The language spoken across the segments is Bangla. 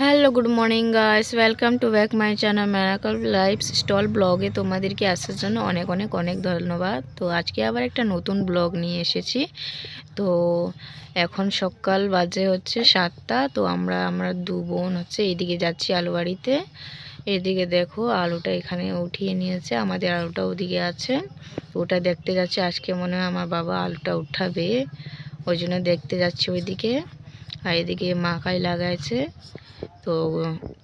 Hello good morning guys, welcome to back my channel miracle life style ব্লগে। তোমাদেরকে আসার জন্য অনেক অনেক অনেক ধন্যবাদ। তো আজকে আবার একটা নতুন ব্লগ নিয়ে এসেছি। তো এখন সকাল বাজে হচ্ছে 7টা। তো আমরা দু বোন হচ্ছে এইদিকে যাচ্ছি আলু বাড়িতে। এদিকে দেখো আলুটা এখানে উঠিয়ে নিয়েছে, আমাদের আলুটা ওদিকে আছে। ওটা দেখতে যাচ্ছে, আজকে মনে হয় আমার বাবা আলুটা উঠাবে, ওই জন্য দেখতে যাচ্ছি ওইদিকে। আর এদিকে মাকাই লাগাইছে। তো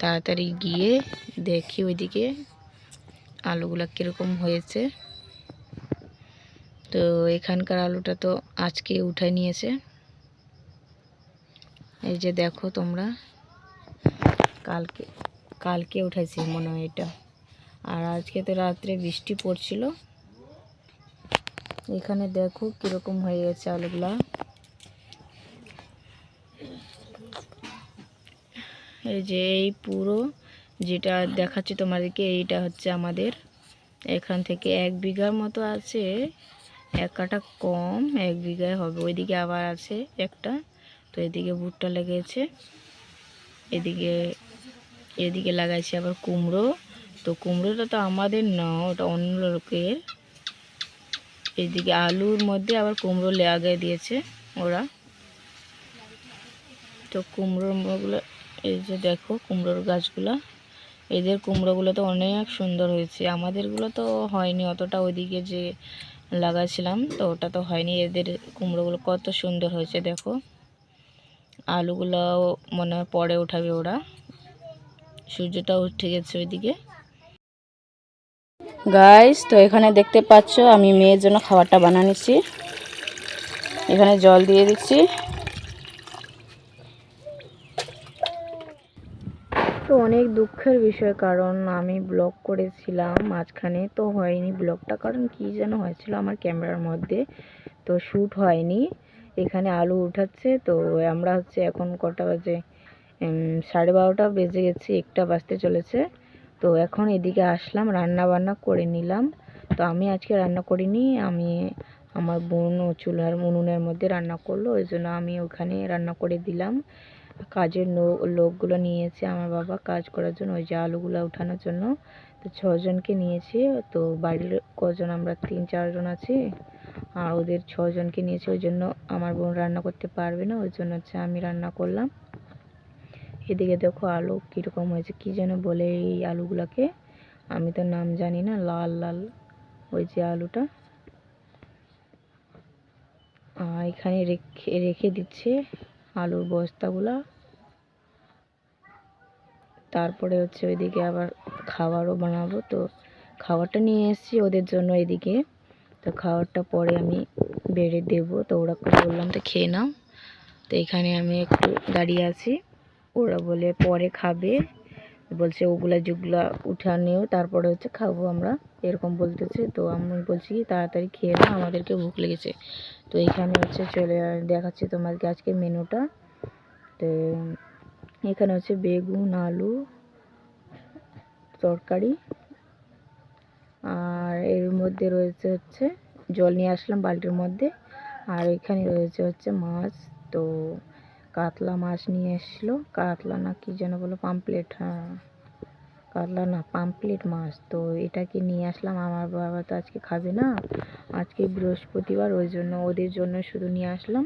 তাড়াতাড়ি গিয়ে দেখি ওইদিকে আলুগুলা কীরকম হয়েছে। তো এখানকার আলুটা তো আজকে উঠাই নিয়েছে, এই যে দেখো তোমরা, কালকে কালকে উঠাইছি মনে হয় এটা। আর আজকে তো রাত্রে বৃষ্টি পড়ছিল। এখানে দেখো কীরকম হয়ে গেছে আলুগুলা। এই যে এই পুরো যেটা দেখাচ্ছি তোমাদেরকে, এইটা হচ্ছে আমাদের এখান থেকে 1 বিঘার মতো আছে, 1 কাঠা কম 1 বিঘায় হবে। ওইদিকে আবার আছে একটা। তো এদিকে ভুট্টা লেগেছে, এদিকে লাগাইছে আবার কুমড়ো। তো কুমড়োটা তো আমাদের না, ওটা অন্য লোকের। এদিকে আলুর মধ্যে আবার কুমড়ো লাগিয়ে দিয়েছে ওরা। তো কুমড়োগুলো, এই যে দেখো কুমড়োর গাছগুলা, এদের কুমড়োগুলো তো অনেক সুন্দর হয়েছে, আমাদেরগুলো তো হয়নি অতটা। ওইদিকে যে লাগাইছিলাম তো ওটা তো হয়নি। এদের কুমড়োগুলো কত সুন্দর হয়েছে দেখো। আলুগুলোও মনে হয় পরে উঠাবে ওরা। সূর্যটাও উঠে গেছে ওইদিকে। গাইস, তো এখানে দেখতে পাচ্ছ আমি মেয়ের জন্য খাবারটা বানাচ্ছি। এখানে জল দিয়ে দিচ্ছি। তো অনেক দুঃখের বিষয়, কারণ আমি ব্লগ করেছিলাম মাঝখানে, তো হয়নি ব্লগটা, কারণ কি যেন হয়েছিল আমার ক্যামেরার মধ্যে, তো শ্যুট হয়নি। এখানে আলু উঠাচ্ছে। তো আমরা হচ্ছে এখন কটা বাজে, 12:30 বেজে গেছে, 1টা বাজতে চলেছে। তো এখন এদিকে আসলাম, রান্না বান্না করে নিলাম। তো আমি আজকে রান্না করিনি, আমি আমার বোন ও চুলার উনুনের মধ্যে রান্না করলো, ওই জন্য আমি ওখানে রান্না করে দিলাম। কাজের লোকগুলো নিয়েছে আমার বাবা কাজ করার জন্য, ওই যে আলুগুলো উঠানোর জন্য। তো 6 জনকে নিয়েছি। তো বাড়ির কজন, আমরা 3-4 জন আছি, আর ওদের 6 জনকে নিয়েছি, ওই জন্য আমার বোন রান্না করতে পারবে না, ওই জন্য হচ্ছে আমি রান্না করলাম। এদিকে দেখো আলু কীরকম হয়েছে, কি যেন বলে এই আলুগুলোকে, আমি তো নাম জানি না, লাল লাল ওই যে আলুটা। এখানে রেখে দিচ্ছে আলুর বস্তাগুলা। তারপরে হচ্ছে ওইদিকে আবার খাবারও বানাবো। তো খাবারটা নিয়ে এসেছি ওদের জন্য এদিকে। তো খাবারটা পরে আমি বেড়ে দেবো। তো ওরা বললাম তো খেয়ে নাও। তো এখানে আমি একটু দাঁড়িয়ে আছি, ওরা বলে পরে খাবে, বলছে ওগুলা যেগুলা উঠানেও তারপরে হচ্ছে খাবো আমরা, এরকম বলতেছে। তো আমি বলছি তাড়াতাড়ি খেয়ে নাও, আমাদেরকে ভুক লেগেছে। তো এখানে হচ্ছে চলে দেখাচ্ছি তোমাদেরকে আজকে মেনুটা। তো এখানে হচ্ছে বেগুন আলু তরকারি, আর এর মধ্যে রয়েছে হচ্ছে, জল নিয়ে আসলাম বালতির মধ্যে। আর এখানে রয়েছে হচ্ছে মাছ। তো কাতলা মাছ নিয়ে এসেছিলো, কাতলা না কি যেন বলো, পামপ্লেট, হ্যাঁ কাতলা না পামপ্লেট মাছ। তো এটাকে নিয়ে আসলাম, আমার বাবা তো আজকে খাবে না, আজকে বৃহস্পতিবার, ওই জন্য ওদের জন্য শুধু নিয়ে আসলাম।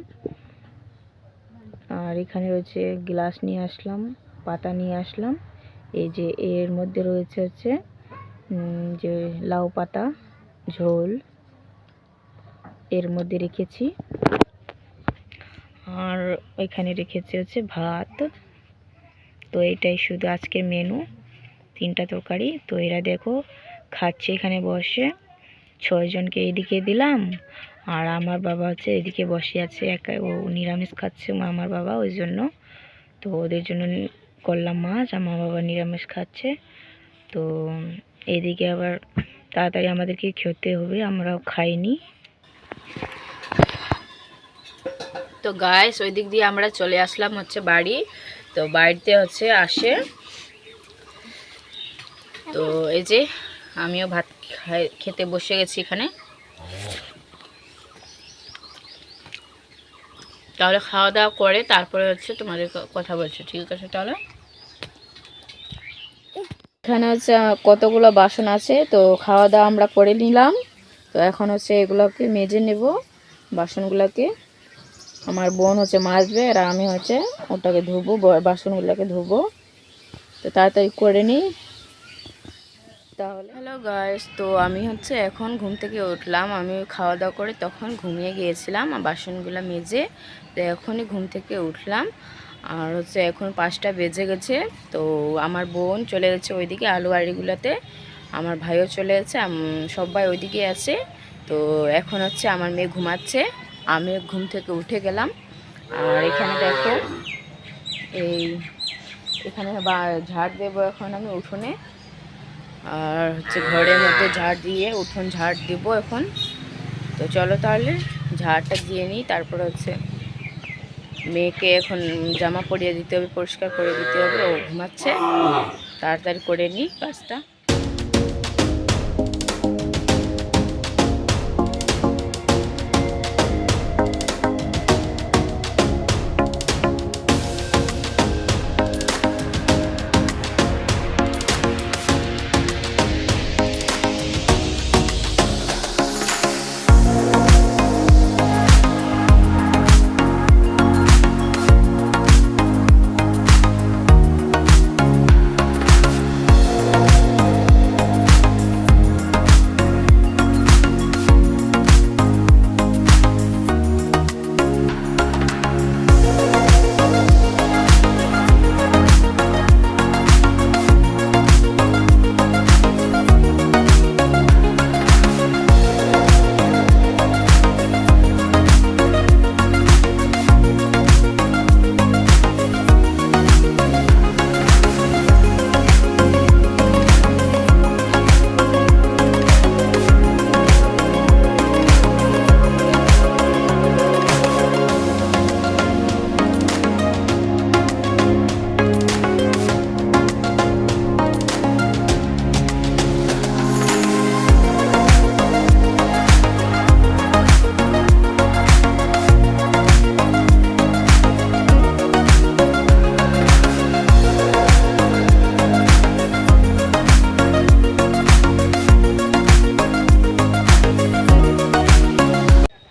আর এখানে রয়েছে গ্লাস নিয়ে আসলাম, পাতা নিয়ে আসলাম। এই যে এর মধ্যে রয়েছে হচ্ছে যে লাউ পাতা ঝোল এর মধ্যে রেখেছি। আর ওইখানে রেখেছি হচ্ছে ভাত। তো এটাই শুধু আজকের মেনু, 3টা তরকারি। তো এরা দেখো খাচ্ছে এখানে বসে, 6 জনকে এইদিকে দিলাম, আর আমার বাবা হচ্ছে এদিকে বসে আছে একা, ও নিরামিষ খাচ্ছে আমার বাবা, ওই জন্য। তো ওদের জন্য করলাম মাছ, আমার বাবা নিরামিষ খাচ্ছে। তো এদিকে আবার তাড়াতাড়ি আমাদেরকে খেতে হবে, আমরাও খাইনি। তো গাইস, ওই দিক দিয়ে আমরা চলে আসলাম হচ্ছে বাড়ি। তো বাড়িতে হচ্ছে আসে, তো এই যে আমিও ভাত খেতে বসে গেছি এখানে। তাহলে খাওয়া দাওয়া করে তারপরে হচ্ছে তোমাদের কথা বলছি, ঠিক আছে? তাহলে এখানে হচ্ছে কতগুলো বাসন আছে, তো খাওয়া দাওয়া আমরা করে নিলাম। তো এখন হচ্ছে এগুলোকে মেজে নেব, বাসনগুলোকে। আমার বোন হচ্ছে মাজবে আর আমি হচ্ছে ওটাকে ধুবো, বাসনগুলোকে ধুবো। তো তাড়াতাড়ি করে নিই তাহলে। হ্যালো গাইস, তো আমি হচ্ছে এখন ঘুম থেকে উঠলাম। আমি খাওয়া দাওয়া করে তখন ঘুমিয়ে গিয়েছিলাম বাসনগুলো মেজে। তো এখনই ঘুম থেকে উঠলাম। আর হচ্ছে এখন 5টা বেজে গেছে। তো আমার বোন চলে গেছে ওইদিকে আলু আড়িগুলোতে, আমার ভাইও চলে গেছে, সবাই ওইদিকে আছে। তো এখন হচ্ছে আমার মেয়ে ঘুমাচ্ছে, আমি ঘুম থেকে উঠে গেলাম। আর এখানে দেখো, এখানে ঝাড় দেবো এখন আমি উঠোনে। আর হচ্ছে ঘরের মধ্যে ঝাড় দিয়ে উঠোন ঝাড় দিব এখন। তো চলো তাহলে ঝাড়টা দিয়ে নিই, তারপর হচ্ছে মেয়েকে এখন জামা পরিয়ে দিতে হবে, পরিষ্কার করে দিতে হবে। ও ঘুমাচ্ছে, তাড়াতাড়ি করে নিই কাজটা।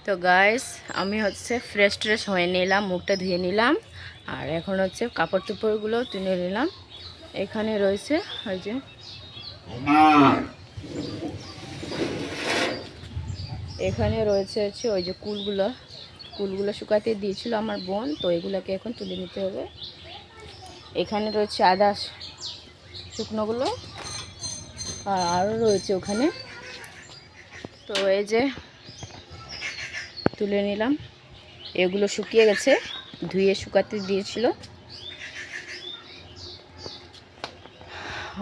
তো গাইস, আমি হচ্ছে ফ্রেশ ট্রেশ হয়ে নিলাম, মুখটা ধুয়ে নিলাম। আর এখন হচ্ছে কাপড় চোপড়গুলো তুলে নিলাম। এখানে রয়েছে ওই যে, এখানে রয়েছে হচ্ছে ওই যে কুলগুলো শুকাতে দিয়েছিল আমার বোন। তো এগুলোকে এখন তুলে নিতে হবে। এখানে রয়েছে আদা শুকনোগুলো, আর আরও রয়েছে ওখানে। তো এই যে তুলে নিলাম, এগুলো শুকিয়ে গেছে, ধুয়ে শুকাতে দিয়েছিল।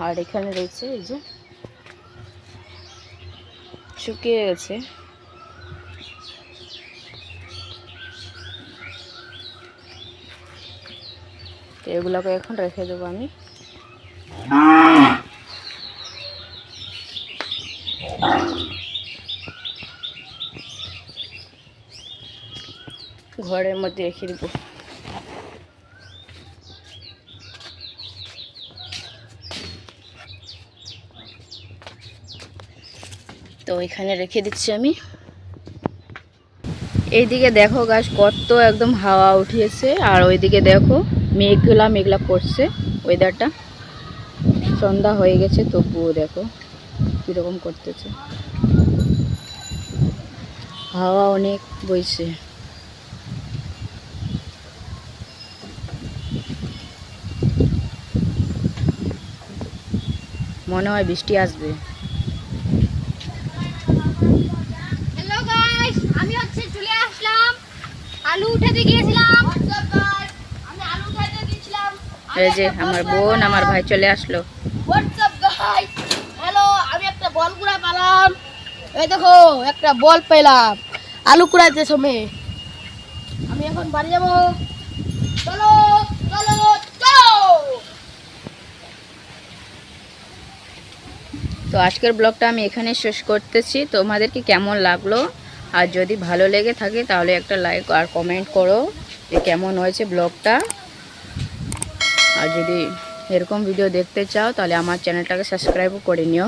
আর এখানে রয়েছে এই যে শুকিয়ে গেছে। তো এগুলোকে এখন রেখে দেবো আমি। ঘরের মধ্যে রেখে দেবো। তো এখানে রেখে দিচ্ছি আমি। এইদিকে দেখো গাছ কত একদম হাওয়া উঠিয়েছে, আর ওইদিকে দেখো মেঘলা মেঘলা করছে ওয়েদারটা। সন্ধ্যা হয়ে গেছে তবুও দেখো কীরকম করতেছে, হাওয়া অনেক বইছে। মনে হয় বৃষ্টি আসবে। হ্যালো গাইস, আমি হচ্ছে চলে আসলাম, আলু উঠাতে গিয়েছিলাম। আমি আলু উঠাতে গিয়েছিলাম। এই যে আমার বোন আমার ভাই চলে আসলো। WhatsApp guys, hello. আমি একটা বল কুড়া পেলাম, এই দেখো একটা বল পেলাম আলু কুড়াতে সময়। আমি এখন বাড়ি যাব, চলো চলো চলো। তো আজকের ব্লগটা আমি এখানে শেষ করতেছি। তোমাদেরকে কেমন লাগলো, আর যদি ভালো লেগে থাকে তাহলে একটা লাইক আর কমেন্ট করো যে কেমন হয়েছে ব্লগটা। আর যদি এরকম ভিডিও দেখতে চাও তাহলে আমার চ্যানেলটাকে সাবস্ক্রাইবও করে নিও।